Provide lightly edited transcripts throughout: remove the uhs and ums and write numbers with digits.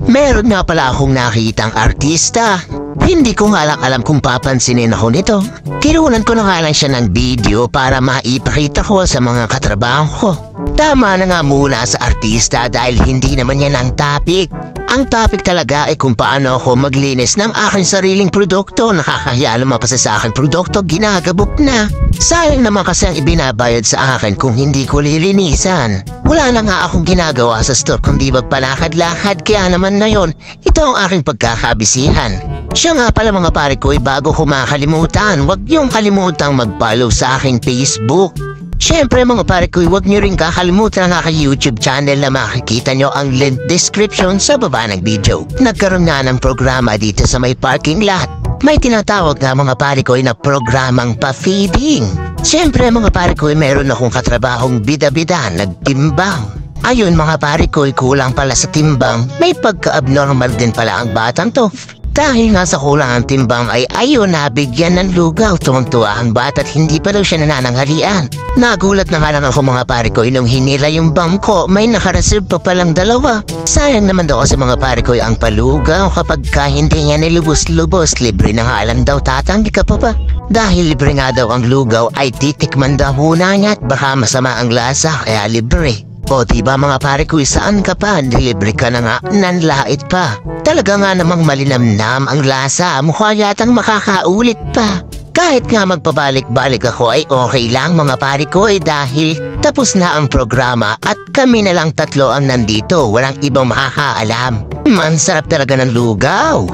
Meron nga pala akong nakitang artista. Hindi ko nga lang alam kung papansinin ako nito. Kinunan ko na nga lang siya ng video para maipakita ko sa mga katrabaho ko. Tama na nga muna sa artista dahil hindi naman yan ang topic. Ang topic talaga ay kung paano ako maglinis ng aking sariling produkto. Nakakahiya naman kasi sa aking produkto, ginagabok na. Sayang naman kasi ang ibinabayad sa akin kung hindi ko lilinisan. Wala na nga akong ginagawa sa store kundi magpalakad-lakad, kaya naman na yon, ito ang aking pagkakabisihan. Siya nga pala mga pare ko, bago ko makalimutan, huwag niyong kalimutang mag-follow sa aking Facebook. Siyempre mga pare ko, huwag niyo rin kakalimutan ang aking YouTube channel na makikita niyo ang link description sa baba ng video. Nagkaroon nga ng programa dito sa may parking lot. May tinatawag nga mga pare ko na programang pa-feeding. Siyempre mga pare ko, meron akong katrabahong bida-bida, nagtimbang. Ayun mga pare ko, kulang pala sa timbang. May pagka-abnormal din pala ang batang to. Dahil nga sa kulang ang timbang ay ayun nabigyan ng lugaw. Tuwang-tuwa ang bata at hindi pa daw siya nanananghalian. Nagulat na nga lang ako mga pare ko, nung hinila yung bang ko, may nakareserve pa palang dalawa. Sayang naman daw sa mga pare ko ang palugaw kapag ka hindi niya nilubos-lubos. Libre na nga lang daw, tatanggi ka pa ba? Dahil libre nga daw ang lugaw ay titikman daw muna niya at baka masama ang lasa kaya libre. O diba mga pare ko, saan ka pa? Libre ka na nga, nanlait pa. Talaga nga namang malinamnam ang lasa, mukha yatang makakaulit pa. Kahit nga magpabalik-balik ako ay okay lang mga pare ko dahil tapos na ang programa at kami na lang tatlo ang nandito, walang ibang makakaalam. Man, sarap talaga ng lugaw.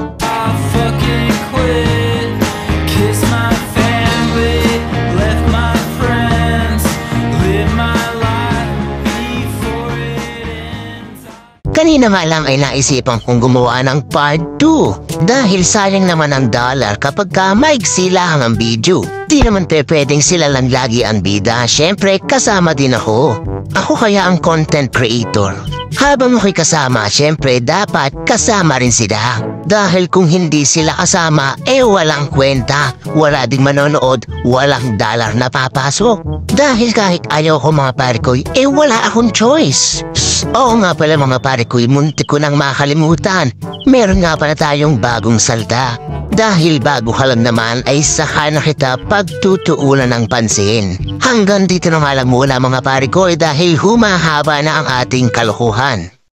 Kanina nga lang ay naisipan kong gumawa ng part 2 dahil sayang naman ang dollar kapag ka maigsi lang ang video. Di naman pwedeng sila lang lagi ang bida, syempre kasama din ako. Ako kaya ang content creator. Habang ako'y kasama, syempre dapat kasama rin sila. Dahil kung hindi sila kasama, walang kwenta, wala ding manonood, walang dollar na papasok. Dahil kahit ayaw ko mga pare ko, wala akong choice. Oo nga pala mga pare ko, muntik ko nang makalimutan. Meron nga pala tayong bagong salta. Dahil bago ka lang naman ay saka na kita pagtutuunan ng pansin. Hanggang dito na nga lang muna mga pare ko dahil humahaba na ang ating kalokohan.